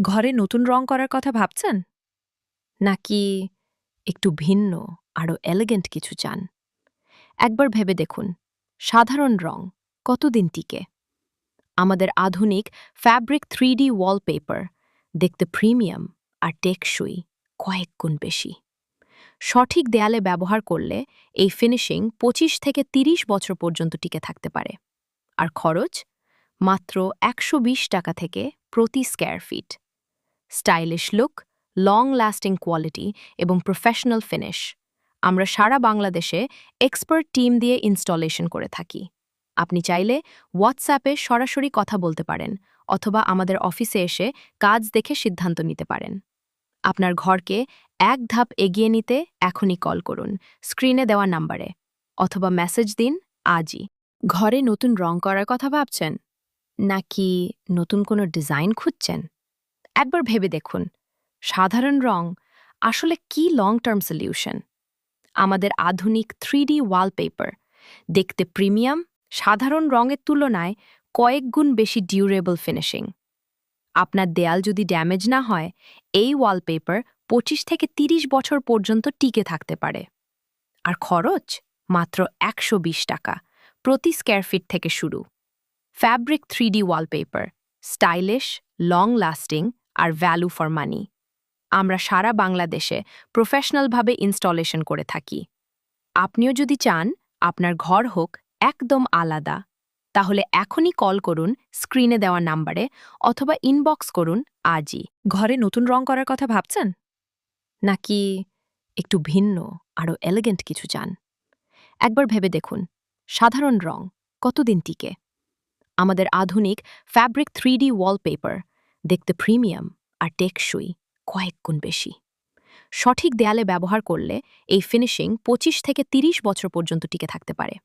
ঘরে নতুন রং করার কথা ভাবছেন? নাকি একটু ভিন্ন, আরও এলিগেন্ট কিছু চান? একবার ভেবে দেখুন, সাধারণ রং কতদিন টিকে? আমাদের আধুনিক ফ্যাব্রিক 3D ওয়ালপেপার দেখতে প্রিমিয়াম আর টেকসই কয়েক গুণ বেশি। সঠিক দেয়ালে ব্যবহার করলে এই ফিনিশিং 25 থেকে 30 বছর পর্যন্ত টিকে থাকতে পারে। আর খরচ মাত্র 120 টাকা থেকে প্রতি square feet. Stylish look, long lasting quality এবং প্রফেশনাল ফিনিশ আমরা সারা বাংলাদেশে এক্সপার্ট টিম দিয়ে ইনস্টলেশন করে থাকি। আপনি চাইলে হোয়াটসঅ্যাপে সরাসরি কথা বলতে পারেন অথবা আমাদের অফিসে এসে কাজ দেখে সিদ্ধান্ত নিতে পারেন। আপনার ঘরকে এক ধাপ এগিয়ে নিতে এখনই কল করুন স্ক্রিনে দেওয়া নাম্বারে, অথবা মেসেজ দিন আজই। ঘরে নতুন রং করার কথা ভাবছেন? নাকি নতুন কোনো ডিজাইন খুঁজছেন? একবার ভেবে দেখুন, সাধারণ রং আসলে কি লং টার্ম সলিউশন? আমাদের আধুনিক 3D ওয়ালপেপার দেখতে প্রিমিয়াম, সাধারণ রঙের তুলনায় কয়েক গুণ বেশি ডিউরেবল ফিনিশিং। আপনার দেয়াল যদি ড্যামেজ না হয়, এই ওয়ালপেপার 25 থেকে 30 বছর পর্যন্ত টিকে থাকতে পারে। আর খরচ মাত্র 120 টাকা প্রতি স্কয়ার ফিট থেকে শুরু। Fabric 3D wallpaper, stylish, long lasting আর ভ্যালু ফর মানি আমরা সারা বাংলাদেশে প্রফেশনালভাবে ইনস্টলেশন করে থাকি। আপনিও যদি চান আপনার ঘর হোক একদম আলাদা, তাহলে এখনই কল করুন স্ক্রিনে দেওয়া নাম্বারে, অথবা ইনবক্স করুন আজই। ঘরে নতুন রং করার কথা ভাবছেন? নাকি একটু ভিন্ন, আরও এলিগেন্ট কিছু চান? একবার ভেবে দেখুন, সাধারণ রং কতদিন টিকে? আমাদের আধুনিক ফ্যাব্রিক 3D ওয়ালপেপার দেখতে প্রিমিয়াম আর টেকসই কয়েক গুণ বেশি। সঠিক দেয়ালে ব্যবহার করলে এই ফিনিশিং 25 থেকে 30 বছর পর্যন্ত টিকে থাকতে পারে।